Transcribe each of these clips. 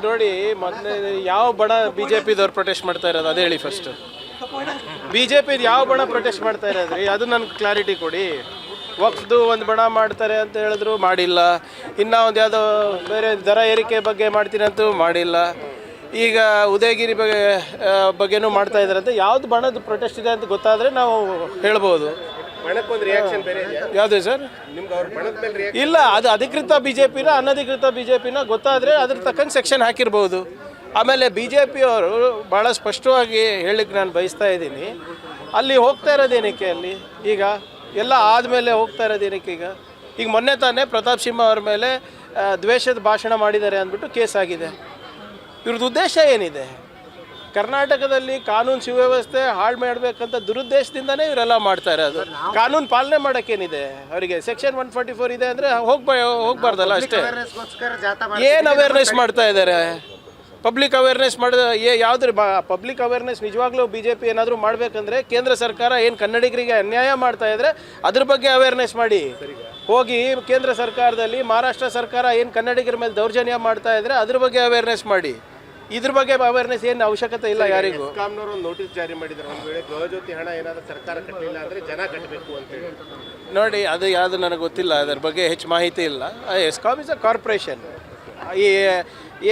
ನೋಡಿ ಮೊದಲೇ ಯಾವ ಬಣ ಬಿ ಜೆ ಪಿದವ್ರು ಪ್ರೊಟೆಸ್ಟ್ ಮಾಡ್ತಾ ಇರೋದು ಅದು ಹೇಳಿ ಫಸ್ಟು. ಬಿ ಜೆ ಪಿದು ಯಾವ ಬಣ ಪ್ರೊಟೆಸ್ಟ್ ಮಾಡ್ತಾ ಇರೋದ್ರಿ ಅದು ನನಗೆ ಕ್ಲಾರಿಟಿ ಕೊಡಿ. ವಕ್ಫ್ದು ಒಂದು ಬಣ ಮಾಡ್ತಾರೆ ಅಂತ ಹೇಳಿದ್ರು ಮಾಡಿಲ್ಲ. ಇನ್ನು ಒಂದು ಯಾವುದೋ ಬೇರೆ ದರ ಏರಿಕೆ ಬಗ್ಗೆ ಮಾಡ್ತೀನಿ ಅಂತೂ ಮಾಡಿಲ್ಲ. ಈಗ ಉದಯಗಿರಿ ಬಗ್ಗೆನೂ ಮಾಡ್ತಾ ಇದ್ದಾರೆ ಅಂತ ಯಾವ್ದು ಬಣದ ಪ್ರೊಟೆಸ್ಟ್ ಇದೆ ಅಂತ ಗೊತ್ತಾದರೆ ನಾವು ಹೇಳ್ಬೋದು. ಯಾವುದೇ ಸರ್ ಇಲ್ಲ, ಅದು ಅಧಿಕೃತ ಬಿ ಜೆ ಪಿನ ಅನಧಿಕೃತ ಬಿ ಜೆ ಪಿನ ಗೊತ್ತಾದರೆ ಅದ್ರ ತಕ್ಕಂಗೆ ಸೆಕ್ಷನ್ ಹಾಕಿರ್ಬೋದು. ಆಮೇಲೆ ಬಿ ಜೆ ಪಿಯವರು ಭಾಳ ಸ್ಪಷ್ಟವಾಗಿ ಹೇಳಲಿಕ್ಕೆ ನಾನು ಬಯಸ್ತಾ ಇದ್ದೀನಿ, ಅಲ್ಲಿ ಹೋಗ್ತಾ ಇರೋದೇನಕ್ಕೆ, ಅಲ್ಲಿ ಈಗ ಎಲ್ಲ ಆದಮೇಲೆ ಹೋಗ್ತಾ ಇರೋದೇನಕ್ಕೆ. ಈಗ ಮೊನ್ನೆ ತಾನೇ ಪ್ರತಾಪ್ ಸಿಂಹ ಅವ್ರ ಮೇಲೆ ದ್ವೇಷದ ಭಾಷಣ ಮಾಡಿದ್ದಾರೆ ಅಂದ್ಬಿಟ್ಟು ಕೇಸ್ ಆಗಿದೆ. ಇವ್ರದ್ದು ಉದ್ದೇಶ ಏನಿದೆ? ಕರ್ನಾಟಕದಲ್ಲಿ ಕಾನೂನು ಸುವ್ಯವಸ್ಥೆ ಹಾಳು ಮಾಡಬೇಕಂತ ದುರುದ್ದೇಶದಿಂದನೇ ಇವರೆಲ್ಲ ಮಾಡ್ತಾ ಇರೋದು. ಕಾನೂನು ಪಾಲನೆ ಮಾಡೋಕ್ಕೇನಿದೆ ಅವರಿಗೆ? ಸೆಕ್ಷನ್ 144 ಇದೆ ಅಂದರೆ ಹೋಗ್ಬಾರ್ದಲ್ಲ ಅಷ್ಟೇ. ಏನು ಅವೇರ್ನೆಸ್ ಮಾಡ್ತಾ ಇದ್ದಾರೆ? ಪಬ್ಲಿಕ್ ಅವೇರ್ನೆಸ್ ಯಾವುದ್ರ ಪಬ್ಲಿಕ್ ಅವೇರ್ನೆಸ್ ನಿಜವಾಗ್ಲೂ ಬಿ ಜೆ ಪಿ ಏನಾದರೂ ಮಾಡಬೇಕಂದ್ರೆ ಕೇಂದ್ರ ಸರ್ಕಾರ ಏನು ಕನ್ನಡಿಗರಿಗೆ ಅನ್ಯಾಯ ಮಾಡ್ತಾ ಇದ್ರೆ ಅದ್ರ ಬಗ್ಗೆ ಅವೇರ್ನೆಸ್ ಮಾಡಿ. ಹೋಗಿ ಕೇಂದ್ರ ಸರ್ಕಾರದಲ್ಲಿ ಮಹಾರಾಷ್ಟ್ರ ಸರ್ಕಾರ ಏನು ಕನ್ನಡಿಗರ ಮೇಲೆ ದೌರ್ಜನ್ಯ ಮಾಡ್ತಾ ಇದ್ರೆ ಅದ್ರ ಬಗ್ಗೆ ಅವೇರ್ನೆಸ್ ಮಾಡಿ. ಇದ್ರ ಬಗ್ಗೆ ಅವೇರ್ನೆಸ್ ಏನು ಅವಶ್ಯಕತೆ ಇಲ್ಲ ಯಾರಿಗೂ. ಒಂದು ನೋಟಿಸ್ ಜಾರಿ ಮಾಡಿದ್ದಾರೆ, ಒಂದು ವೇಳೆ ಗೃಹಜ್ಯೋತಿ ಹಣ ಏನಾದರೂ ಸರ್ಕಾರ ಕಟ್ಟಲಿಲ್ಲ ಅಂದರೆ ಜನ ಕಟ್ಟಬೇಕು ಅಂತೇಳಿ. ನೋಡಿ, ಅದು ಯಾವುದು ನನಗೆ ಗೊತ್ತಿಲ್ಲ, ಅದರ ಬಗ್ಗೆ ಹೆಚ್ಚು ಮಾಹಿತಿ ಇಲ್ಲ. ESCOM is a corporation.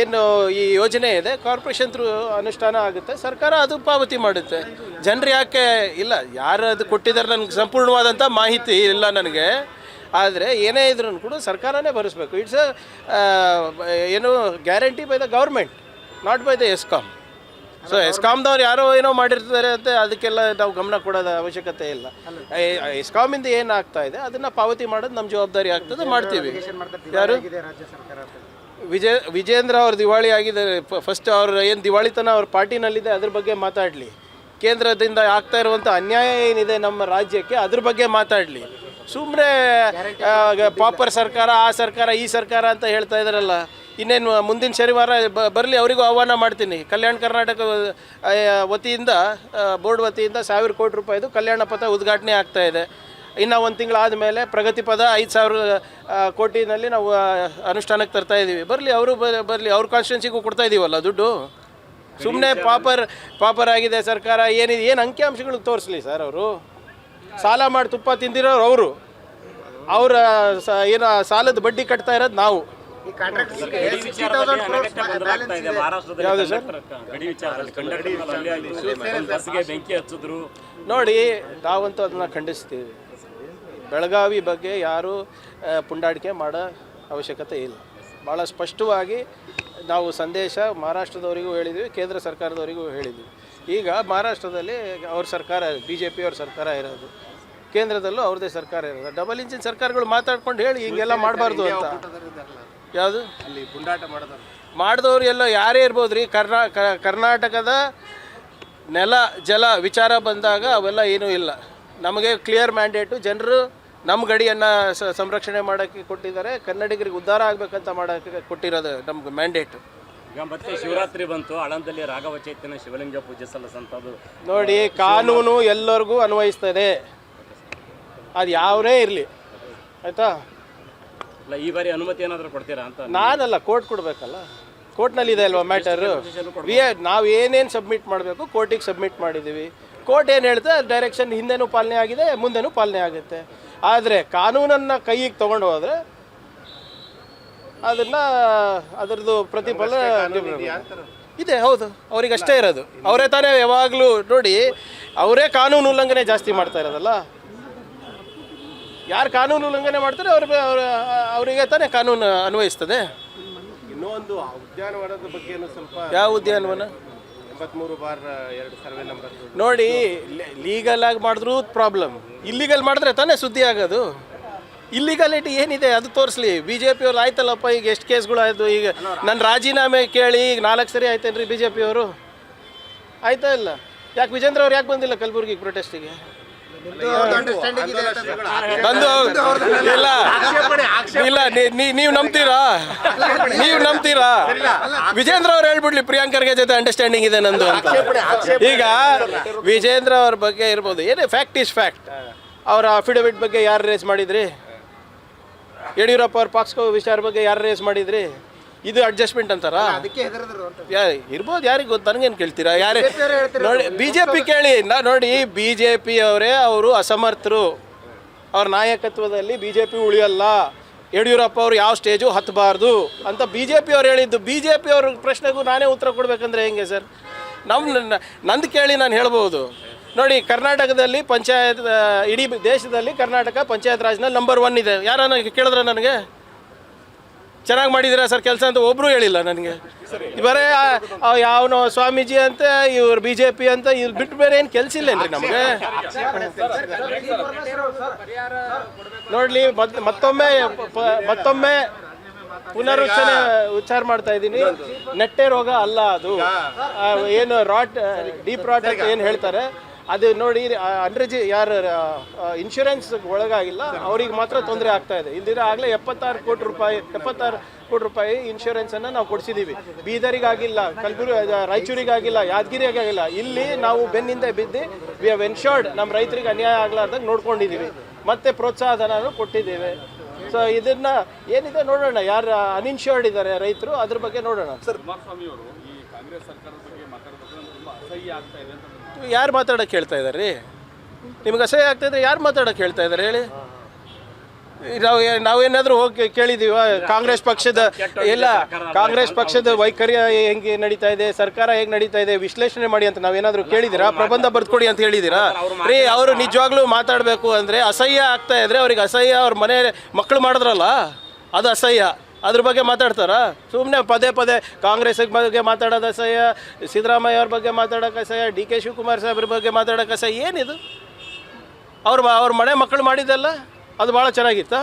ಏನು ಈ ಯೋಜನೆ ಇದೆ ಕಾರ್ಪೊರೇಷನ್ ಥ್ರೂ ಅನುಷ್ಠಾನ ಆಗುತ್ತೆ, ಸರ್ಕಾರ ಅದು ಪಾವತಿ ಮಾಡುತ್ತೆ. ಜನರು ಯಾಕೆ ಇಲ್ಲ, ಯಾರು ಅದು ಕೊಟ್ಟಿದ್ದಾರೆ ನನಗೆ ಸಂಪೂರ್ಣವಾದಂಥ ಮಾಹಿತಿ ಇಲ್ಲ ನನಗೆ. ಆದರೆ ಏನೇ ಇದ್ರೂ ಕೂಡ ಸರ್ಕಾರನೇ ಭರಿಸಬೇಕು. ಇಟ್ಸ್ ಏನು guarantee by the government, not by the ESCOM. So ಎಸ್ಕಾಮ್ದವ್ರು ಯಾರೋ ಏನೋ ಮಾಡಿರ್ತಾರೆ ಅಂತ ಅದಕ್ಕೆಲ್ಲ ನಾವು ಗಮನ ಕೊಡೋದ ಅವಶ್ಯಕತೆ ಇಲ್ಲ. ಎಸ್ಕಾಮಿಂದ ಏನು ಆಗ್ತಾ ಇದೆ ಅದನ್ನು ಪಾವತಿ ಮಾಡೋದು ನಮ್ಮ ಜವಾಬ್ದಾರಿ ಆಗ್ತದೆ, ಮಾಡ್ತೀವಿ. ಯಾರು ವಿಜೇಂದ್ರ ಅವ್ರ ದಿವಾಳಿ ಆಗಿದ್ದಾರೆ. ಫಸ್ಟ್ ಅವ್ರ ಏನು ದಿವಾಳಿತನ ಅವ್ರ ಪಾರ್ಟಿನಲ್ಲಿದೆ ಅದ್ರ ಬಗ್ಗೆ ಮಾತಾಡಲಿ. ಕೇಂದ್ರದಿಂದ ಆಗ್ತಾ ಇರುವಂಥ ಅನ್ಯಾಯ ಏನಿದೆ ನಮ್ಮ ರಾಜ್ಯಕ್ಕೆ ಅದ್ರ ಬಗ್ಗೆ ಮಾತಾಡಲಿ. ಸುಮ್ಮನೆ ಪಾಪರ್ ಸರ್ಕಾರ, ಆ ಸರ್ಕಾರ, ಈ ಸರ್ಕಾರ ಅಂತ ಹೇಳ್ತಾ ಇದ್ದಾರಲ್ಲ. ಇನ್ನೇನು ಮುಂದಿನ ಶನಿವಾರ ಬರಲಿ, ಅವರಿಗೂ ಆಹ್ವಾನ ಮಾಡ್ತೀನಿ. ಕಲ್ಯಾಣ ಕರ್ನಾಟಕ ವತಿಯಿಂದ, ಬೋರ್ಡ್ ವತಿಯಿಂದ 1000 ಕೋಟಿ ರೂಪಾಯಿದು ಕಲ್ಯಾಣ ಪಥ ಉದ್ಘಾಟನೆ ಆಗ್ತಾ ಇದೆ. ಇನ್ನು ಒಂದು ತಿಂಗಳಾದ ಮೇಲೆ ಪ್ರಗತಿ ಪದ 5000 ಕೋಟಿನಲ್ಲಿ ನಾವು ಅನುಷ್ಠಾನಕ್ಕೆ ತರ್ತಾ ಇದ್ದೀವಿ. ಬರಲಿ, ಅವರು ಬರಲಿ, ಅವ್ರ ಕಾನ್ಸ್ಟಿಟ್ಯೂನ್ಸಿಗೂ ಕೊಡ್ತಾ ಇದ್ದೀವಲ್ಲ ದುಡ್ಡು. ಸುಮ್ಮನೆ ಪಾಪರ್ ಆಗಿದೆ ಸರ್ಕಾರ ಏನಿದೆ, ಏನು ಅಂಕಿಅಂಶಗಳು ತೋರಿಸ್ಲಿ ಸರ್. ಅವರು ಸಾಲ ಮಾಡಿ ತುಪ್ಪ ತಿಂದಿರೋರು ಅವರು, ಅವರ ಏನು ಸಾಲದ ಬಡ್ಡಿ ಕಟ್ತಾ ಇರೋದು ನಾವು. ನೋಡಿ, ನಾವಂತೂ ಅದನ್ನು ಖಂಡಿಸ್ತೀವಿ. ಬೆಳಗಾವಿ ಬಗ್ಗೆ ಯಾರು ಪುಂಡಾಟಿಕೆ ಮಾಡೋ ಅವಶ್ಯಕತೆ ಇಲ್ಲ. ಭಾಳ ಸ್ಪಷ್ಟವಾಗಿ ನಾವು ಸಂದೇಶ ಮಹಾರಾಷ್ಟ್ರದವರಿಗೂ ಹೇಳಿದ್ವಿ, ಕೇಂದ್ರ ಸರ್ಕಾರದವರಿಗೂ ಹೇಳಿದ್ವಿ. ಈಗ ಮಹಾರಾಷ್ಟ್ರದಲ್ಲಿ ಅವ್ರ ಸರ್ಕಾರ, ಬಿ ಜೆ ಪಿ ಅವ್ರ ಸರ್ಕಾರ ಇರೋದು, ಕೇಂದ್ರದಲ್ಲೂ ಅವ್ರದ್ದೇ ಸರ್ಕಾರ ಇರೋದು. ಡಬಲ್ ಇಂಜಿನ್ ಸರ್ಕಾರಗಳು ಮಾತಾಡ್ಕೊಂಡು ಹೇಳಿ ಹಿಂಗೆಲ್ಲ ಮಾಡಬಾರ್ದು ಅಂತ. ಯಾವುದು ಅಲ್ಲಿ ಪುಂಡಾಟ ಮಾಡಿದವ್ರು ಎಲ್ಲ ಯಾರೇ ಇರ್ಬೋದು ರೀ. ಕರ್ನಾಟಕದ ನೆಲ ಜಲ ವಿಚಾರ ಬಂದಾಗ ಅವೆಲ್ಲ ಏನೂ ಇಲ್ಲ. ನಮಗೆ ಕ್ಲಿಯರ್ ಮ್ಯಾಂಡೇಟು, ಜನರು ನಮ್ಮ ಗಡಿಯನ್ನು ಸಂರಕ್ಷಣೆ ಮಾಡೋಕ್ಕೆ ಕೊಟ್ಟಿದ್ದಾರೆ. ಕನ್ನಡಿಗರಿಗೆ ಉದ್ಧಾರ ಆಗಬೇಕಂತ ಮಾಡೋಕ್ಕೆ ಕೊಟ್ಟಿರೋದು ನಮ್ಗೆ ಮ್ಯಾಂಡೇಟು. ಈಗ ಮತ್ತೆ ಶಿವರಾತ್ರಿ ಬಂತು, ಆಳಂದಲ್ಲಿ ರಾಘವ ಚೈತನ್ಯ ಶಿವಲಿಂಗ ಪೂಜೆ ಸಲ್ಲಿಸಂಥದ್ದು. ನೋಡಿ, ಕಾನೂನು ಎಲ್ಲರಿಗೂ ಅನ್ವಯಿಸ್ತದೆ, ಅದು ಯಾವನೇ ಇರಲಿ, ಆಯಿತಾ? ಇಲ್ಲ, ಈ ಬಾರಿ ಅನುಮತಿ ಏನಾದರೂ ಕೊಡ್ತೀರಾ ಅಂತ? ನಾನಲ್ಲ, ಕೋರ್ಟ್ ಕೊಡಬೇಕಲ್ಲ. ಕೋರ್ಟ್ನಲ್ಲಿ ಇದೆ ಅಲ್ವಾ ಮ್ಯಾಟರು. ನಾವು ಏನೇನು ಸಬ್ಮಿಟ್ ಮಾಡಬೇಕು ಕೋರ್ಟಿಗೆ ಸಬ್ಮಿಟ್ ಮಾಡಿದ್ದೀವಿ. ಕೋರ್ಟ್ ಏನು ಹೇಳ್ತದೆ ಡೈರೆಕ್ಷನ್ ಹಿಂದೆನೂ ಪಾಲನೆ ಆಗಿದೆ, ಮುಂದೆನೂ ಪಾಲನೆ ಆಗುತ್ತೆ. ಆದರೆ ಕಾನೂನನ್ನು ಕೈಗೆ ತೊಗೊಂಡು ಹೋದರೆ ಅದರದ್ದು ಪ್ರತಿಫಲ ಇದೆ. ಹೌದು, ಅವ್ರಿಗೆ ಅಷ್ಟೇ ಇರೋದು. ಅವರೇ ತಾನೇ ಯಾವಾಗಲೂ ನೋಡಿ, ಅವರೇ ಕಾನೂನು ಉಲ್ಲಂಘನೆ ಜಾಸ್ತಿ ಮಾಡ್ತಾ ಇರೋದಲ್ಲ. ಯಾರು ಕಾನೂನು ಉಲ್ಲಂಘನೆ ಮಾಡ್ತಾರೆ ಅವರಿಗೆ ತಾನೇ ಕಾನೂನು ಅನ್ವಯಿಸ್ತದೆ. ಇನ್ನೊಂದು ಉದ್ಯಾನವನದ ಬಗ್ಗೆ ಸ್ವಲ್ಪ. ಯಾವ ಉದ್ಯಾನವನ? 83/2 ಸರ್ವೆ ನಂಬರ್. ನೋಡಿ, ಲೀಗಲ್ ಆಗಿ ಮಾಡಿದ್ರೂ ಪ್ರಾಬ್ಲಮ್, ಇಲ್ಲಿಗಲ್ ಮಾಡಿದ್ರೆ ತಾನೇ ಸುದ್ದಿ ಆಗೋದು. ಇಲ್ಲಿಗಾಲಿಟಿ ಏನಿದೆ ಅದು ತೋರಿಸ್ಲಿ. ಬಿ ಜೆ ಪಿಯವ್ರು ಆಯ್ತಲ್ಲಪ್ಪ, ಈಗ ಎಷ್ಟು ಕೇಸ್ಗಳು ಆಯಿತು. ಈಗ ನನ್ನ ರಾಜೀನಾಮೆ ಕೇಳಿ ಈಗ 4 ಸರಿ ಆಯ್ತೇನ್ರಿ ಬಿ ಜೆ ಪಿಯವರು? ಆಯ್ತಾ ಇಲ್ಲ? ಯಾಕೆ ವಿಜೇಂದ್ರ ಅವ್ರು ಯಾಕೆ ಬಂದಿಲ್ಲ ಕಲಬುರ್ಗಿಗೆ ಪ್ರೊಟೆಸ್ಟಿಗೆ? ಬಂದು ಇಲ್ಲ ಇಲ್ಲ, ನೀವು ನಂಬ್ತೀರಾ? ವಿಜೇಂದ್ರ ಅವ್ರು ಹೇಳ್ಬಿಡ್ಲಿ ಪ್ರಿಯಾಂಕರ್ಗೆ ಜೊತೆ ಅಂಡರ್ಸ್ಟ್ಯಾಂಡಿಂಗ್ ಇದೆ ನಂದು ಅಂತ. ಈಗ ವಿಜೇಂದ್ರ ಅವ್ರ ಬಗ್ಗೆ ಇರ್ಬೋದು, ಏನೇ ಫ್ಯಾಕ್ಟ್ ಈಸ್ ಫ್ಯಾಕ್ಟ್. ಅವರ ಅಫಿಡವಿಟ್ ಬಗ್ಗೆ ಯಾರು ರೇಸ್ ಮಾಡಿದ್ರಿ? ಯಡಿಯೂರಪ್ಪ ಅವ್ರ ಪಾಕ್ಸ್ಕೋ ವಿಚಾರ ಬಗ್ಗೆ ಯಾರು ರೇಸ್ ಮಾಡಿದ್ರಿ? ಇದು ಅಡ್ಜಸ್ಟ್ಮೆಂಟ್ ಅಂತಾರ? ಇರ್ಬೋದು, ಯಾರಿಗೆ ಗೊತ್ತು, ನನಗೇನು ಕೇಳ್ತೀರಾ? ಯಾರೇ ನೋಡಿ ಬಿ ಜೆ ಪಿ ಕೇಳಿ ನೋಡಿ, ಬಿ ಜೆ ಪಿ ಅವರೇ ಅವರು ಅಸಮರ್ಥರು, ಅವ್ರ ನಾಯಕತ್ವದಲ್ಲಿ ಬಿ ಜೆ ಪಿ ಉಳಿಯಲ್ಲ, ಯಡಿಯೂರಪ್ಪ ಅವರು ಯಾವ ಸ್ಟೇಜು ಹತ್ತಬಾರ್ದು ಅಂತ ಬಿ ಜೆ ಪಿ ಅವ್ರು ಹೇಳಿದ್ದು. ಬಿ ಜೆ ಪಿ ಅವ್ರ ಪ್ರಶ್ನೆಗೂ ನಾನೇ ಉತ್ತರ ಕೊಡಬೇಕಂದ್ರೆ ಹೆಂಗೆ ಸರ್? ನಂದು ಕೇಳಿ ನಾನು ಹೇಳ್ಬೋದು ನೋಡಿ. ಕರ್ನಾಟಕದಲ್ಲಿ ಪಂಚಾಯತ್, ಇಡೀ ದೇಶದಲ್ಲಿ ಕರ್ನಾಟಕ ಪಂಚಾಯತ್ ರಾಜ್ನಲ್ಲಿ ನಂಬರ್ 1 ಇದೆ. ಯಾರನ್ನ ಕೇಳಿದ್ರೆ ನನಗೆ ಚೆನ್ನಾಗಿ ಮಾಡಿದ್ದೀರಾ ಸರ್ ಕೆಲಸ ಅಂತ ಒಬ್ಬರು ಹೇಳಿಲ್ಲ ನನಗೆ. ಬರೇ ಯಾವನೋ ಸ್ವಾಮೀಜಿ ಅಂತ, ಇವ್ರು ಬಿ ಜೆ ಪಿ ಅಂತ, ಇವ್ರು ಬಿಟ್ಟು ಬೇರೆ ಏನು ಕೆಲಸ ಇಲ್ಲೇನ್ರಿ ನಮಗೆ? ನೋಡಲಿ, ಮತ್ತೊಮ್ಮೆ ಉಚ್ಚಾರ ಮಾಡ್ತಾ ಇದ್ದೀನಿ, ನೆಟ್ಟೆ ರೋಗ ಅಲ್ಲ ಅದು. ಏನು ಡೀಪ್ ರಾಟ್ ಅಂತ ಏನು ಹೇಳ್ತಾರೆ ಅದು ನೋಡಿ, ಯಾರು ಇನ್ಶೂರೆನ್ಸ್ ಒಳಗಾಗಿಲ್ಲ ಅವ್ರಿಗೆ ಮಾತ್ರ ತೊಂದರೆ ಆಗ್ತಾ ಇದೆ. ಇಲ್ದಿರ ಆಗಲೇ 76 ಕೋಟಿ ರೂಪಾಯಿ ಇನ್ಶೂರೆನ್ಸನ್ನು ನಾವು ಕೊಡಿಸಿದ್ದೀವಿ. ಬೀದರಿಗಾಗಿಲ್ಲ, ರಾಯಚೂರಿಗಾಗಿಲ್ಲ, ಯಾದಗಿರಿಗಾಗಿಲ್ಲ. ಇಲ್ಲಿ ನಾವು ಬೆನ್ನಿಂದ ಬಿದ್ದು ವಿ ಹ್ಯಾವ್ ಎನ್ಶೋರ್ಡ್ ನಮ್ಮ ರೈತರಿಗೆ ಅನ್ಯಾಯ ಆಗ್ಲಾರ್ದಂಗೆ ನೋಡ್ಕೊಂಡಿದ್ದೀವಿ, ಮತ್ತೆ ಪ್ರೋತ್ಸಾಹಧನೂ ಕೊಟ್ಟಿದ್ದೇವೆ. ಸೊ ಇದನ್ನ ಏನಿದೆ ನೋಡೋಣ, ಯಾರು ಅನ್ಇನ್ಶೋರ್ಡ್ ಇದ್ದಾರೆ ರೈತರು, ಅದ್ರ ಬಗ್ಗೆ ನೋಡೋಣ. ಸರ್, ಕುಮಾರಸ್ವಾಮಿ ಅವರು ಈ ಕಾಂಗ್ರೆಸ್ ಸರ್ಕಾರದ ಬಗ್ಗೆ ಮಾತಾಡೋದು ತುಂಬಾ ಅಸಹ್ಯ ಆಗ್ತಾ ಇದೆ ಅಂತ ಯಾರು ಮಾತಾಡೋಕೆ ಹೇಳ್ತಾ ಇದ್ದಾರೆ ರೀ? ನಿಮ್ಗೆ ಅಸಹ್ಯ ಆಗ್ತಾ ಇದ್ರೆ ಯಾರು ಮಾತಾಡೋಕೆ ಹೇಳ್ತಾ ಇದ್ದಾರೆ ಹೇಳಿ? ನಾವೇನಾದರೂ ಹೋಗಿ ಕೇಳಿದೀವ ಕಾಂಗ್ರೆಸ್ ಪಕ್ಷದ ವೈಖರಿ ಹೆಂಗೆ ನಡೀತಾ ಇದೆ, ಸರ್ಕಾರ ಹೇಗೆ ನಡೀತಾ ಇದೆ, ವಿಶ್ಲೇಷಣೆ ಮಾಡಿ ಅಂತ ನಾವೇನಾದರೂ ಕೇಳಿದ್ದೀರಾ? ಪ್ರಬಂಧ ಬರ್ದ್ಕೊಡಿ ಅಂತ ಹೇಳಿದ್ದೀರಾ ರೀ? ಅವರು ನಿಜವಾಗ್ಲೂ ಮಾತಾಡಬೇಕು ಅಂದರೆ ಅಸಹ್ಯ ಆಗ್ತಾ ಇದ್ರೆ ಅವ್ರಿಗೆ ಅಸಹ್ಯ, ಅವ್ರ ಮನೆ ಮಕ್ಕಳು ಮಾಡಿದ್ರಲ್ಲ ಅದು ಅಸಹ್ಯ, ಅದ್ರ ಬಗ್ಗೆ ಮಾತಾಡ್ತಾರಾ? ಸುಮ್ಮನೆ ಪದೇ ಕಾಂಗ್ರೆಸ್ ಬಗ್ಗೆ ಮಾತಾಡೋದು ಅಸಹ್ಯ, ಸಿದ್ದರಾಮಯ್ಯ ಅವ್ರ ಬಗ್ಗೆ ಮಾತಾಡೋಕೆ ಅಸಹ್ಯ, ಡಿ ಕೆ ಶಿವಕುಮಾರ್ ಸಾಹೇಬ್ರ ಬಗ್ಗೆ ಮಾತಾಡೋಕೆ ಅಸಹ್ಯ. ಏನಿದು? ಅವ್ರ ಮನೆ ಮಕ್ಕಳು ಮಾಡಿದ್ದಲ್ಲ ಅದು ಭಾಳ ಚೆನ್ನಾಗಿತ್ತಾ?